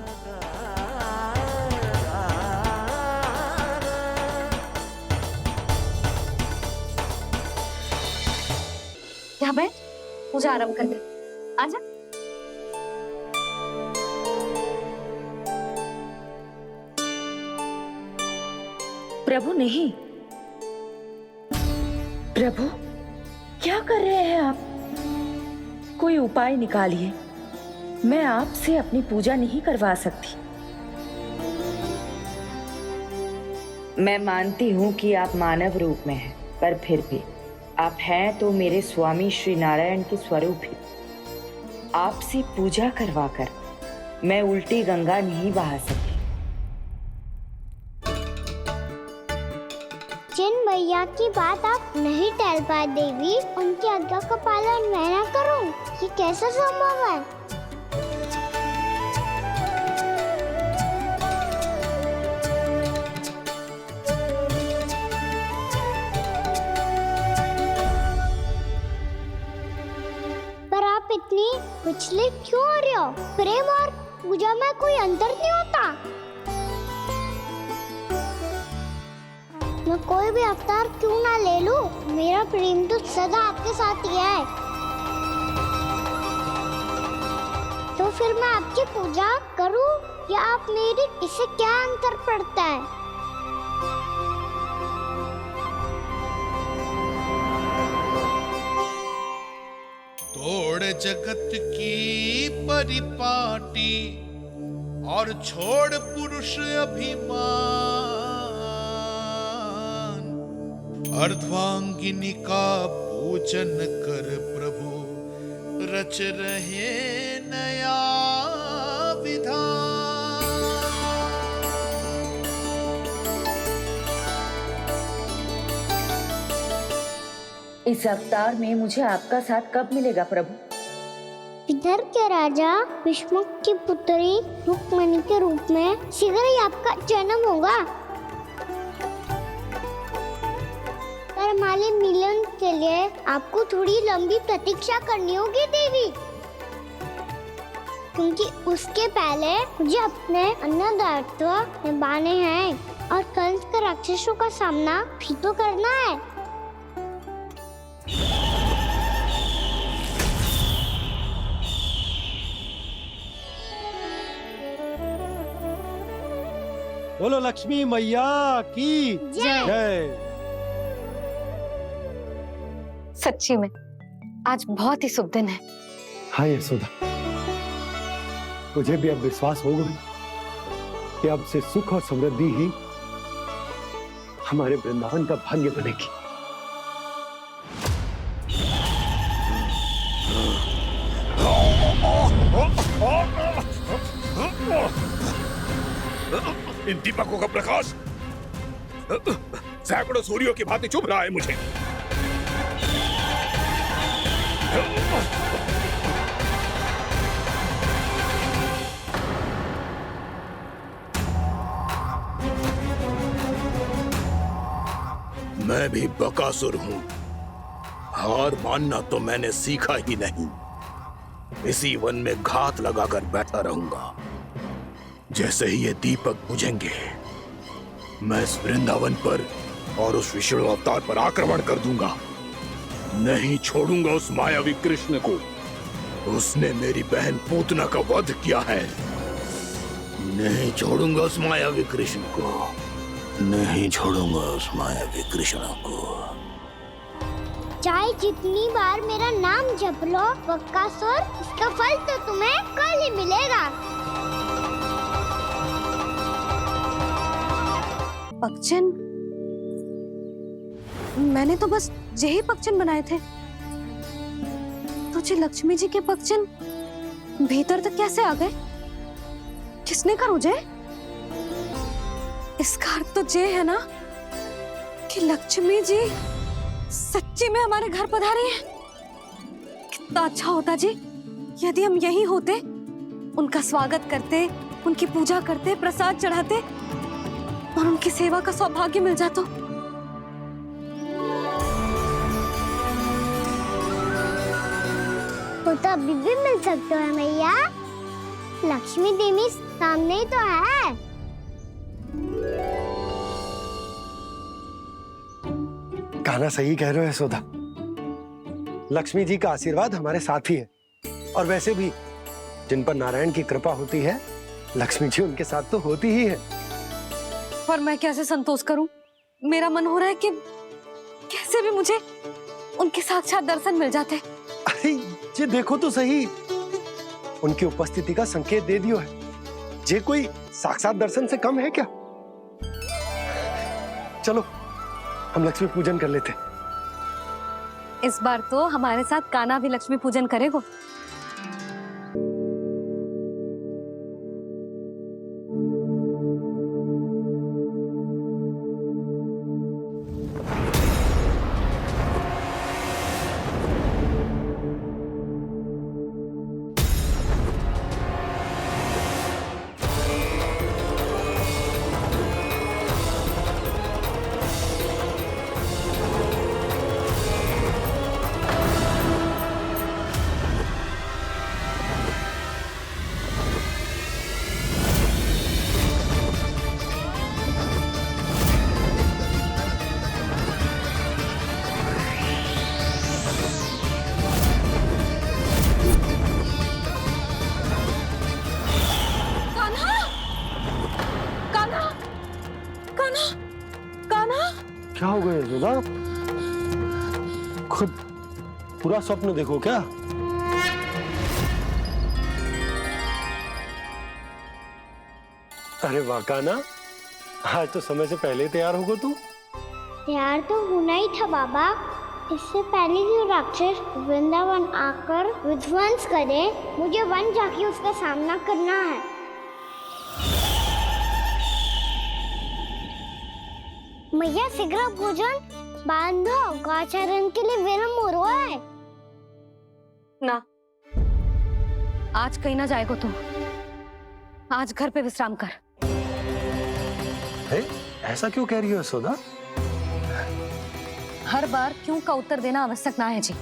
क्या बैठ, पूजा आरंभ कर दे। आजा। प्रभु नहीं, प्रभु क्या कर रहे हैं आप? कोई उपाय निकालिए, मैं आपसे अपनी पूजा नहीं करवा सकती। मैं मानती हूँ कि आप मानव रूप में हैं, पर फिर भी आप हैं तो मेरे स्वामी श्री नारायण के स्वरूप ही। आपसे पूजा करवाकर मैं उल्टी गंगा नहीं बहा सकती। जिन भैया की बात आप नहीं टाल पाए देवी, उनकी आज्ञा का पालन मैं ना करूं, ये कैसे संभव है? पर आप इतनी विचलित क्यों हो रहे हो? प्रेम और पूजा में कोई अंतर नहीं होता। मैं कोई भी अवतार क्यों ना ले लूं, मेरा प्रेम तो सदा आपके साथ ही है। तो फिर मैं आपकी पूजा करूं या आप मेरी, इससे क्या अंतर पड़ता है? तोड़ जगत की परिपाटी और छोड़ पुरुष अभिमान, अर्धांगिनी का पूजन कर प्रभु रच रहे नया विधान। इस अवतार में मुझे आपका साथ कब मिलेगा प्रभु? इधर के राजा भीष्मक की पुत्री रुक्मणी के रूप में शीघ्र ही आपका जन्म होगा। पर हमारे मिलन के लिए आपको थोड़ी लंबी प्रतीक्षा करनी होगी देवी, क्योंकि उसके पहले मुझे अपने अन्य दायित्व निभाने हैं और कंस के राक्षसों का सामना भी तो करना है। बोलो लक्ष्मी मैया की जय। सच्ची में आज बहुत ही शुभ दिन है। हाँ यशोदा, मुझे भी अब विश्वास हो गया कि अब से सुख और समृद्धि ही हमारे वृंदावन का भाग्य बनेगी। इन दीपकों का प्रकाश सैकड़ों सूर्यों की भांति चुभ रहा है मुझे। मैं भी बकासुर हूं। हार मानना तो मैंने सीखा ही नहीं। इसी वन में घात लगाकर बैठा रहूंगा। जैसे ही ये दीपक बुझेंगे, मैं इस वृंदावन पर और उस विष्णु अवतार पर आक्रमण कर दूंगा। नहीं छोड़ूंगा उस मायावी कृष्ण को। उसने मेरी बहन पूतना का वध किया है। नहीं छोड़ूंगा उस मायावी कृष्ण को। नहीं छोड़ूंगा उस मायावी कृष्ण को। चाहे जितनी बार मेरा नाम जप लो बकासुर, इसका फल तो तुम्हें कल ही मिलेगा। पगचन, मैंने तो बस यही पगचन बनाए थे। तुझे लक्ष्मी जी के पगचन भीतर तक कैसे आ गए? किसने करो जे? इसका अर्थ तो ये है ना कि लक्ष्मी जी सच्ची में हमारे घर पधारी है। कितना अच्छा होता जी यदि हम यहीं होते, उनका स्वागत करते, उनकी पूजा करते, प्रसाद चढ़ाते और उनकी सेवा का सौभाग्य मिल जाता। वो तो अभी भी मिल सकते हो मैया। लक्ष्मी देवी सामने ही तो है। कान्हा सही कह रहे हो यशोदा। लक्ष्मी जी का आशीर्वाद हमारे साथ ही है। और वैसे भी जिन पर नारायण की कृपा होती है, लक्ष्मी जी उनके साथ तो होती ही है। पर मैं कैसे संतोष करूं? मेरा मन हो रहा है कि कैसे भी मुझे उनके साक्षात दर्शन मिल जाते। अरे ये देखो तो सही, उनकी उपस्थिति का संकेत दे दियो है। ये कोई साक्षात दर्शन से कम है क्या? चलो हम लक्ष्मी पूजन कर लेते। इस बार तो हमारे साथ कान्हा भी लक्ष्मी पूजन करेगा। क्या हो गया यशोदा? खुद पूरा स्वप्न देखो क्या? अरे वाह कान्हा, आज तो समय से पहले तैयार होगा तू। तैयार तो होना ही था बाबा। इससे पहले कि राक्षस वृंदावन आकर विध्वंस करे, मुझे वन जाके उसका सामना करना है। मैया शीघ्र भोजन बांधो, गौचरण के लिए विलंब हो रहा है। ना, आज कहीं ना जाएगा तुम। आज घर पे विश्राम कर। ऐसा क्यों कह रही हो यशोदा? हर बार क्यों का उत्तर देना आवश्यक ना है जी।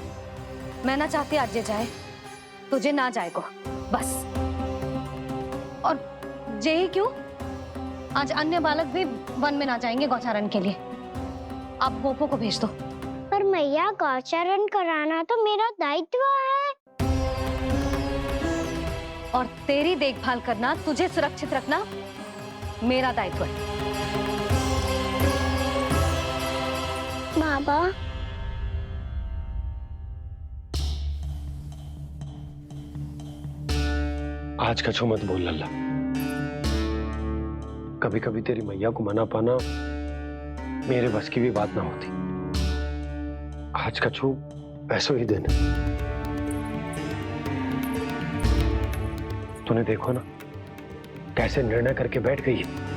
मैं ना चाहती आज ये जाए, तुझे ना जाएगा बस। और यही क्यों, आज अन्य बालक भी वन में ना जाएंगे गौचारण के लिए। आप गोपो को भेज दो। पर मैया गौचरण कराना तो मेरा दायित्व है। और तेरी देखभाल करना, तुझे सुरक्षित रखना मेरा दायित्व है। बाबा आज कछू मत बोल लल्ला। कभी कभी तेरी मैया को मना पाना मेरे बस की भी बात ना होती। आज कछू ऐसो ही दिन है। तूने देखो ना कैसे निर्णय करके बैठ गई है।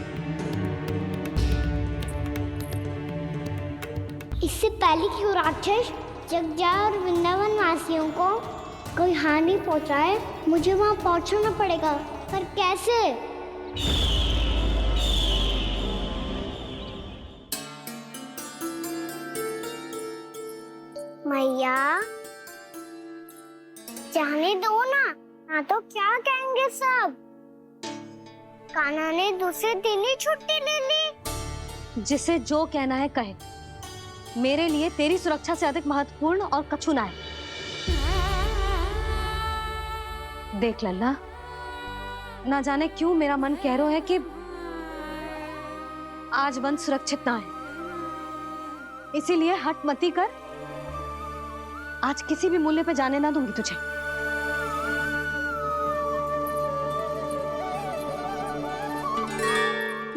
इससे पहले कि वो राक्षस जगजा और वृंदावन वासियों को कोई हानि पहुंचाए, मुझे वहां पहुंचना पड़ेगा। पर कैसे? मैया जाने दो ना, हाँ तो क्या कहेंगे सब। कान्हा ने दूसरे दिन ही छुट्टी ले ली। जिसे जो कहना है कहे, मेरे लिए तेरी सुरक्षा से अधिक महत्वपूर्ण और कछु ना है। देख लल्ला, ना जाने क्यों मेरा मन कह रहा है कि आज वन सुरक्षित ना है, इसीलिए हट मती कर। आज किसी भी मूल्य पे जाने ना दूंगी तुझे।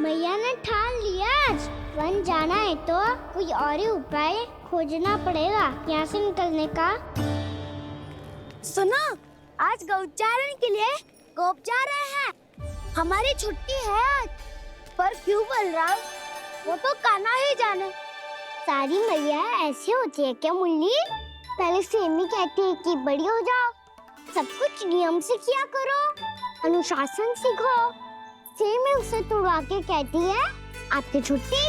मैया ने ठान लिया, आज वन जाना है तो कोई और ही उपाय खोजना पड़ेगा यहाँ से निकलने का। सुनो, आज गौचारण के लिए गोप जा रहे हैं। हमारी छुट्टी है आज। पर क्यों बलराम? वो तो कान्हा ही जाने। सारी मैया ऐसी होती है क्या मुन्नी? पहले सेमी कहती है कि बड़ी हो जाओ, सब कुछ नियम से किया करो, अनुशासन सीखो। सेमी उसे तुड़वा के कहती है आपकी छुट्टी।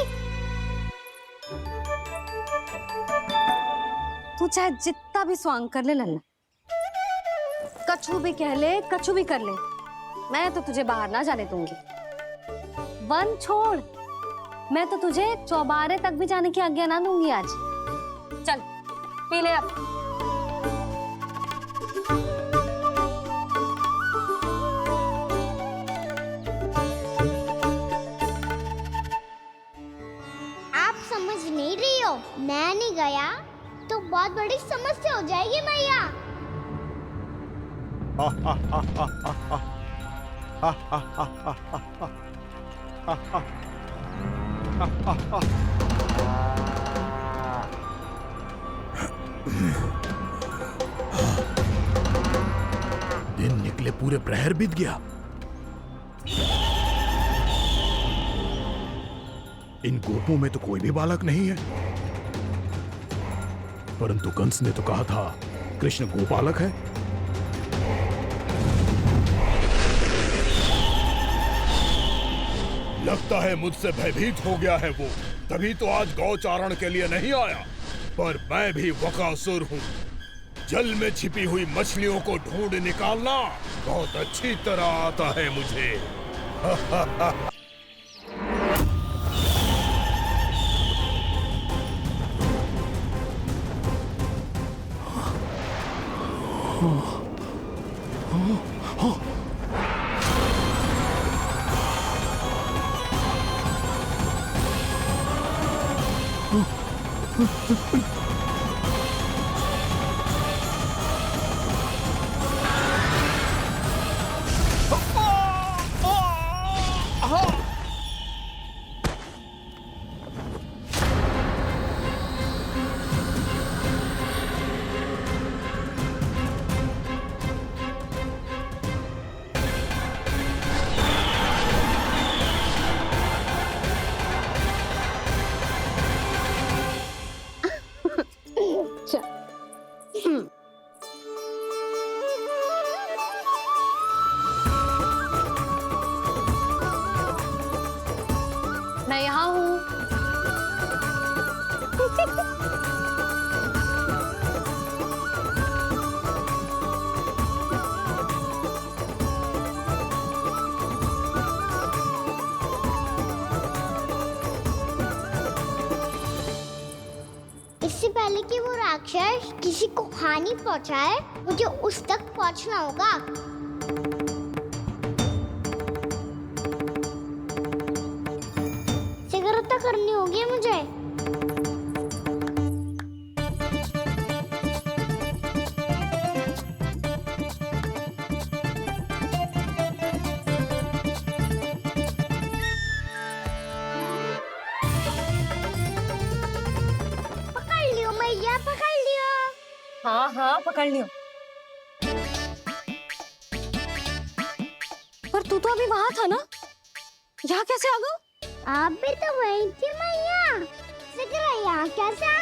तू चाहे जितना भी स्वांग कर ले लल्ला, कछु भी कह ले, कछु भी कर ले, मैं तो तुझे बाहर ना जाने दूंगी। वन छोड़, मैं तो तुझे चौबारे तक भी जाने की आज्ञा ना दूंगी आज। चल पी ले अब। आप समझ नहीं रही हो, मैं नहीं गया तो बहुत बड़ी समस्या हो जाएगी मैया। दिन निकले पूरे प्रहर बीत गया। इन गोपों में तो कोई भी बालक नहीं है, परंतु कंस ने तो कहा था कृष्ण गोपालक है। लगता है मुझसे भयभीत हो गया है वो, तभी तो आज गौचारण के लिए नहीं आया। पर मैं भी वकासुर हूँ, जल में छिपी हुई मछलियों को ढूंढ निकालना बहुत अच्छी तरह आता है मुझे। मैं यहाँ हूँ। इससे पहले कि वो राक्षस किसी को हानि पहुंचाए, मुझे उस तक पहुंचना होगा। शीघ्रता करनी होगी मुझे। पकड़ लियो मैया, पकड़ लियो। हाँ हाँ पकड़ लियो। पर तू तो अभी वहां था ना, यहाँ कैसे आ गया? आप भी तो वही थी मैया। शीघ्र यहाँ कैसे